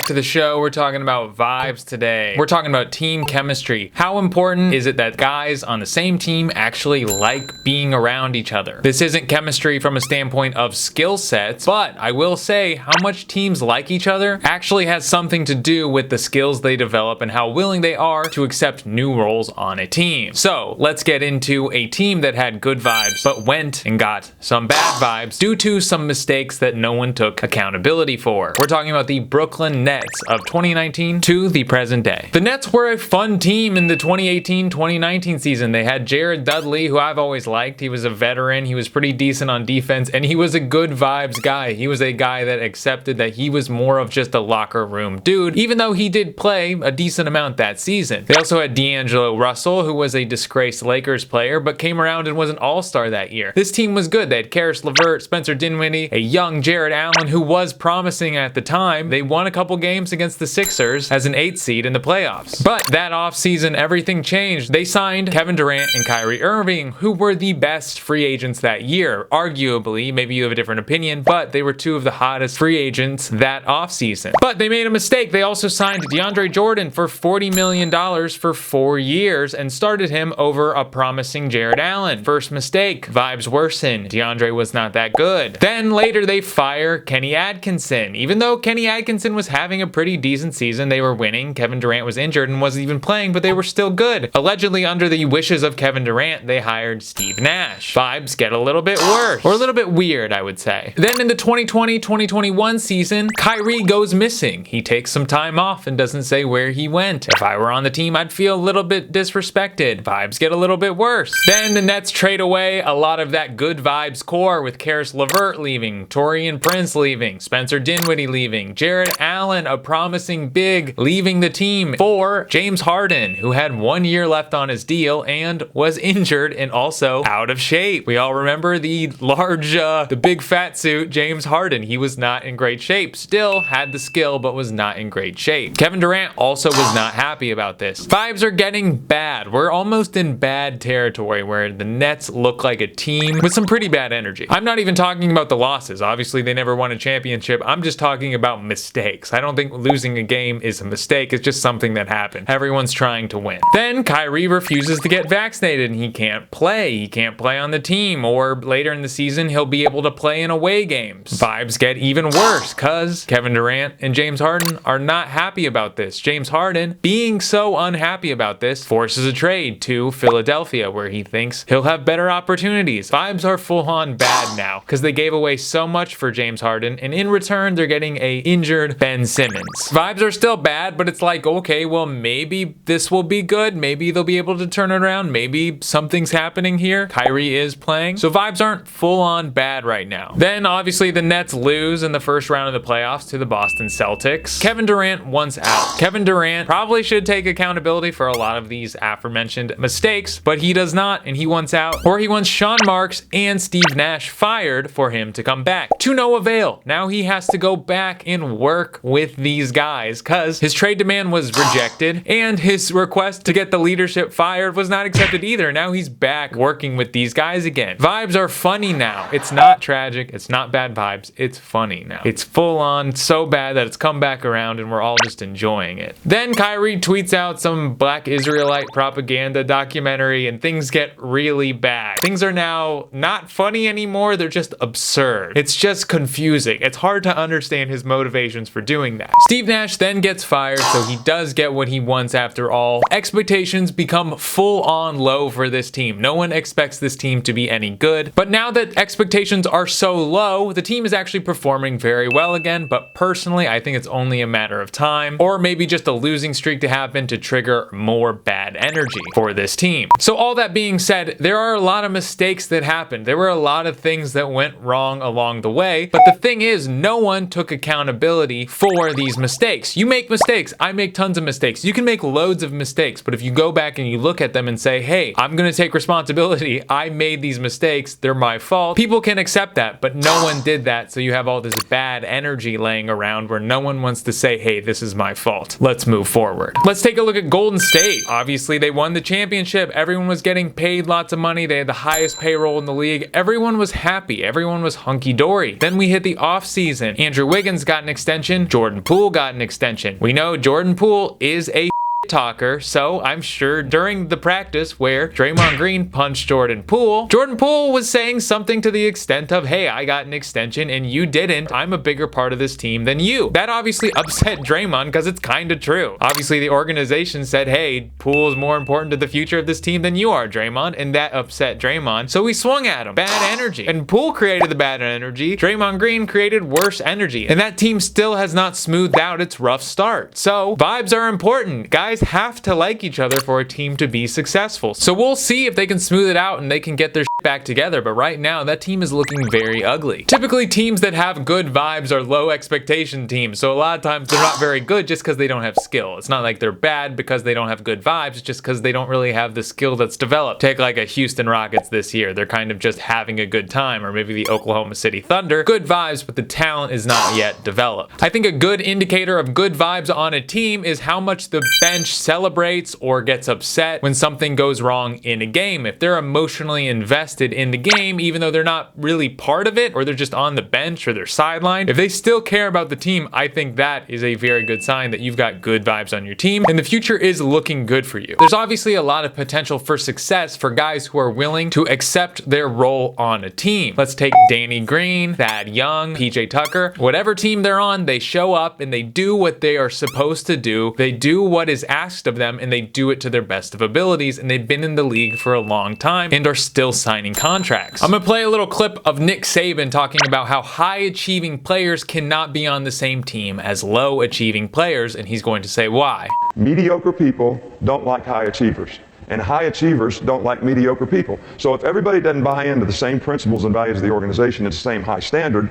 to the show. We're talking about vibes today. We're talking about team chemistry. How important is it that guys on the same team actually like being around each other? This isn't chemistry from a standpoint of skill sets, but I will say how much teams like each other actually has something to do with the skills they develop and how willing they are to accept new roles on a team. So let's get into a team that had good vibes, but went and got some bad vibes due to some mistakes that no one took accountability for. We're talking about the Brooklyn Nets of 2019 to the present day. The Nets were a fun team in the 2018-2019 season. They had Jared Dudley, who I've always liked. He was a veteran. He was pretty decent on defense, and he was a good vibes guy. He was a guy that accepted that he was more of just a locker room dude, even though he did play a decent amount that season. They also had D'Angelo Russell, who was a disgraced Lakers player, but came around and was an all-star that year. This team was good. They had Karis LeVert, Spencer Dinwiddie, a young Jared Allen, who was promising at the time. They won a couple games against the Sixers as an 8th seed in the playoffs. But that offseason, everything changed. They signed Kevin Durant and Kyrie Irving, who were the best free agents that year. Arguably, maybe you have a different opinion, but they were two of the hottest free agents that offseason. But they made a mistake. They also signed DeAndre Jordan for $40 million for 4 years and started him over a promising Jared Allen. First mistake. Vibes worsen. DeAndre was not that good. Then later they fire Kenny Atkinson. Even though Kenny Atkinson was having a pretty decent season, they were winning. Kevin Durant was injured and wasn't even playing, but they were still good. Allegedly, under the wishes of Kevin Durant, they hired Steve Nash. Vibes get a little bit worse, or a little bit weird, I would say. Then in the 2020-2021 season, Kyrie goes missing. He takes some time off and doesn't say where he went. If I were on the team, I'd feel a little bit disrespected. Vibes get a little bit worse. Then the Nets trade away a lot of that good vibes core with Karis LeVert leaving, Taurean Prince leaving, Spencer Dinwiddie leaving, Jared Allen, a promising big, leaving the team for James Harden, who had 1 year left on his deal and was injured and also out of shape. We all remember the large, the big fat suit, James Harden. He was not in great shape. Still had the skill, but was not in great shape. Kevin Durant also was not happy about this. Vibes are getting bad. We're almost in bad territory where the Nets look like a team with some pretty bad energy. I'm not even talking about the losses. Obviously, they never won a championship. I'm just talking about mistakes. I don't think losing a game is a mistake. It's just something that happened. Everyone's trying to win. Then Kyrie refuses to get vaccinated and he can't play. He can't play on the team, or later in the season, he'll be able to play in away games. Vibes get even worse because Kevin Durant and James Harden are not happy about this. James Harden, being so unhappy about this, forces a trade to Philadelphia where he thinks he'll have better opportunities. Vibes are full on bad now because they gave away so much for James Harden, and in return, they're getting a injured Ben Simmons. Vibes are still bad, but it's like, okay, well, maybe this will be good. Maybe they'll be able to turn it around. Maybe something's happening here. Kyrie is playing. So vibes aren't full on bad right now. Then obviously the Nets lose in the first round of the playoffs to the Boston Celtics. Kevin Durant wants out. Kevin Durant probably should take accountability for a lot of these aforementioned mistakes, but he does not, and he wants out, or he wants Sean Marks and Steve Nash fired for him to come back. To no avail. Now he has to go back and work with these guys because his trade demand was rejected and his request to get the leadership fired was not accepted either. Now he's back working with these guys again. Vibes are funny now. It's not tragic. It's not bad vibes. It's funny now. It's full on so bad that it's come back around and we're all just enjoying it. Then Kyrie tweets out some Black Israelite propaganda documentary and things get really bad. Things are now not funny anymore. They're just absurd. It's just confusing. It's hard to understand his motivations for doing that. Steve Nash then gets fired, so he does get what he wants after all. Expectations become full on low for this team. No one expects this team to be any good. But now that expectations are so low, the team is actually performing very well again. But personally, I think it's only a matter of time, or maybe just a losing streak to happen to trigger more bad energy for this team. So all that being said, there are a lot of mistakes that happened. There were a lot of things that went wrong along the way. But the thing is, no one took accountability for these mistakes. You make mistakes. I make tons of mistakes. You can make loads of mistakes, but if you go back and you look at them and say, hey, I'm going to take responsibility. I made these mistakes. They're my fault. People can accept that, but no one did that. So you have all this bad energy laying around where no one wants to say, hey, this is my fault. Let's move forward. Let's take a look at Golden State. Obviously, they won the championship. Everyone was getting paid lots of money. They had the highest payroll in the league. Everyone was happy. Everyone was hunky-dory. Then we hit the off season. Andrew Wiggins got an extension. Jordan Jordan Poole got an extension. We know Jordan Poole is a talker, so I'm sure during the practice where Draymond Green punched Jordan Poole was saying something to the extent of, hey, I got an extension and you didn't. I'm a bigger part of this team than you. That obviously upset Draymond because it's kind of true. Obviously, the organization said, hey, Poole is more important to the future of this team than you are, Draymond, and that upset Draymond, so he swung at him. Bad energy. And Poole created the bad energy. Draymond Green created worse energy. And that team still has not smoothed out its rough start. So, vibes are important. Guys have to like each other for a team to be successful. So we'll see if they can smooth it out and they can get their back together, but right now that team is looking very ugly. Typically teams that have good vibes are low expectation teams, so a lot of times they're not very good just because they don't have skill. It's not like they're bad because they don't have good vibes, it's just because they don't really have the skill that's developed. Take like a Houston Rockets this year, they're kind of just having a good time, or maybe the Oklahoma City Thunder. Good vibes, but the talent is not yet developed. I think a good indicator of good vibes on a team is how much the bench celebrates or gets upset when something goes wrong in a game. If they're emotionally invested in the game, even though they're not really part of it, or they're just on the bench or they're sidelined, if they still care about the team, I think that is a very good sign that you've got good vibes on your team and the future is looking good for you. There's obviously a lot of potential for success for guys who are willing to accept their role on a team. Let's take Danny Green, Thad Young, PJ Tucker. Whatever team they're on, they show up and they do what they are supposed to do. They do what is asked of them and they do it to their best of abilities, and they've been in the league for a long time and are still signing contracts. I'm gonna play a little clip of Nick Saban talking about how high achieving players cannot be on the same team as low achieving players, and he's going to say why. Mediocre people don't like high achievers, and high achievers don't like mediocre people. So if everybody doesn't buy into the same principles and values of the organization and the same high standard,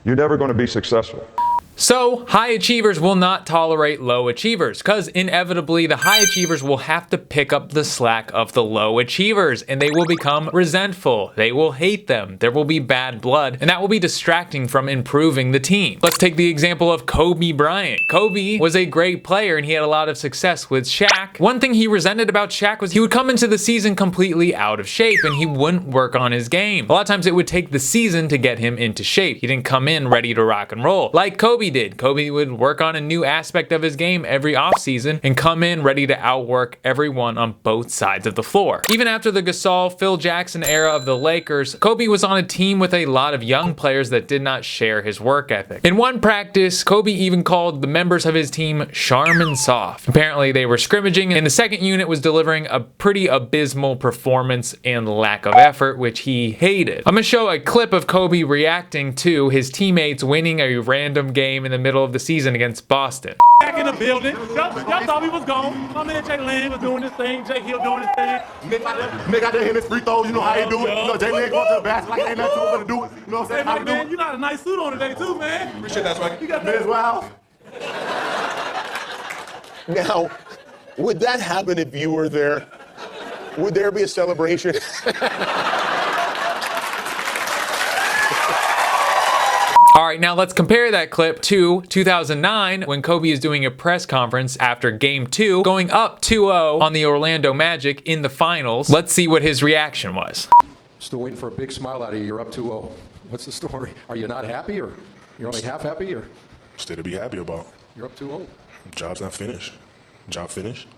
you're never going to be successful. So, high achievers will not tolerate low achievers, because inevitably the high achievers will have to pick up the slack of the low achievers, and they will become resentful. They will hate them. There will be bad blood, and that will be distracting from improving the team. Let's take the example of Kobe Bryant. Kobe was a great player, and he had a lot of success with Shaq. One thing he resented about Shaq was he would come into the season completely out of shape, and he wouldn't work on his game. A lot of times it would take the season to get him into shape. He didn't come in ready to rock and roll. Like Kobe did. Kobe would work on a new aspect of his game every offseason and come in ready to outwork everyone on both sides of the floor. Even after the Gasol, Phil Jackson era of the Lakers, Kobe was on a team with a lot of young players that did not share his work ethic. In one practice, Kobe even called the members of his team Charmin Soft. Apparently they were scrimmaging and the second unit was delivering a pretty abysmal performance and lack of effort, which he hated. I'm gonna show a clip of Kobe reacting to his teammates winning a random game in the middle of the season against Boston. Back in the building. Y'all thought we was gone. My man Jay Lane was doing his thing. Jay Hill doing his thing. Nick out there hitting his free throws. You know how he do it. You know, Jay Lane going to the basket like ain't nothing to do it. You know what I'm saying? Hey, man, you got a nice suit on today too, man. Appreciate that, Swag. You got Miss Wow. Now, would that happen if you were there? Would there be a celebration? All right, now let's compare that clip to 2009 when Kobe is doing a press conference after Game 2, going up 2-0 on the Orlando Magic in the finals. Let's see what his reaction was. Still waiting for a big smile out of you. You're up 2-0. What's the story? Are you not happy, or you're only half happy, or Still to be happy about. you're up 2-0? Job's not finished. Job finished?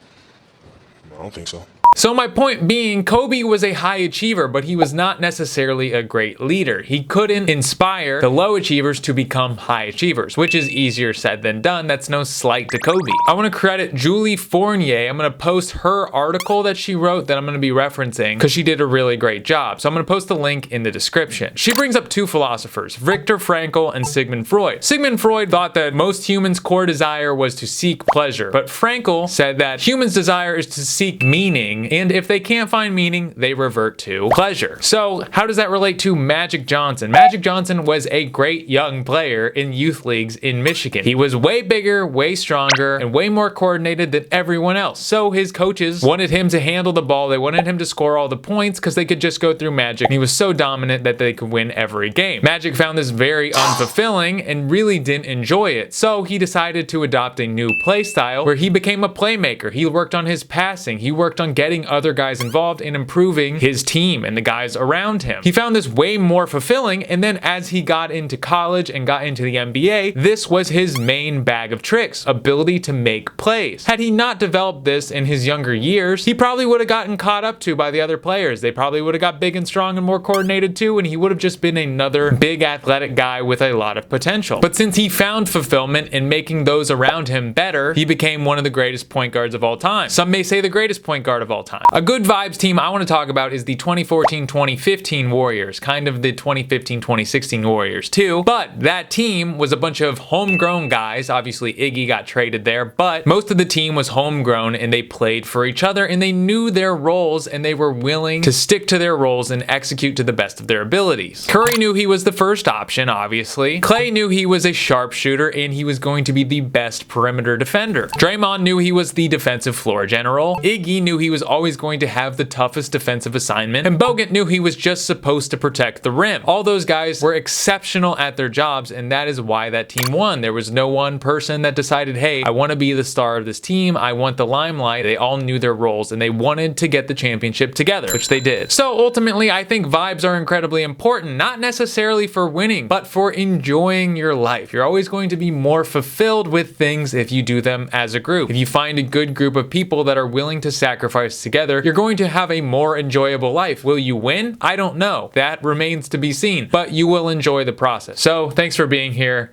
No, I don't think so. So my point being, Kobe was a high achiever, but he was not necessarily a great leader. He couldn't inspire the low achievers to become high achievers, which is easier said than done. That's no slight to Kobe. I want to credit Julie Fournier. I'm going to post her article that she wrote that I'm going to be referencing because she did a really great job. So I'm going to post the link in the description. She brings up two philosophers, Viktor Frankl and Sigmund Freud. Sigmund Freud thought that most humans' core desire was to seek pleasure, but Frankl said that humans' desire is to seek meaning, and if they can't find meaning, they revert to pleasure. So how does that relate to Magic Johnson? Magic Johnson was a great young player in youth leagues in Michigan. He was way bigger, way stronger, and way more coordinated than everyone else. So his coaches wanted him to handle the ball. They wanted him to score all the points because they could just go through Magic. And he was so dominant that they could win every game. Magic found this very unfulfilling and really didn't enjoy it. So he decided to adopt a new play style where he became a playmaker. He worked on his passing. He worked on getting getting other guys involved and improving his team and the guys around him. He found this way more fulfilling, and then as he got into college and got into the NBA, this was his main bag of tricks: ability to make plays. Had he not developed this in his younger years, he probably would have gotten caught up to by the other players. They probably would have got big and strong and more coordinated too, and he would have just been another big athletic guy with a lot of potential. But since he found fulfillment in making those around him better, he became one of the greatest point guards of all time. Some may say the greatest point guard of all time. A good vibes team I want to talk about is the 2014-2015 Warriors, kind of the 2015-2016 Warriors too, but that team was a bunch of homegrown guys. Obviously Iggy got traded there, but most of the team was homegrown and they played for each other and they knew their roles and they were willing to stick to their roles and execute to the best of their abilities. Curry knew he was the first option, obviously. Klay knew he was a sharpshooter and he was going to be the best perimeter defender. Draymond knew he was the defensive floor general. Iggy knew he was always going to have the toughest defensive assignment, and Bogut knew he was just supposed to protect the rim. All those guys were exceptional at their jobs, and that is why that team won. There was no one person that decided, hey, I want to be the star of this team, I want the limelight. They all knew their roles and they wanted to get the championship together, which they did. So ultimately, I think vibes are incredibly important, not necessarily for winning, but for enjoying your life. You're always going to be more fulfilled with things if you do them as a group. If you find a good group of people that are willing to sacrifice together, you're going to have a more enjoyable life. Will you win? I don't know. That remains to be seen, but you will enjoy the process. So thanks for being here.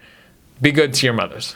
Be good to your mothers.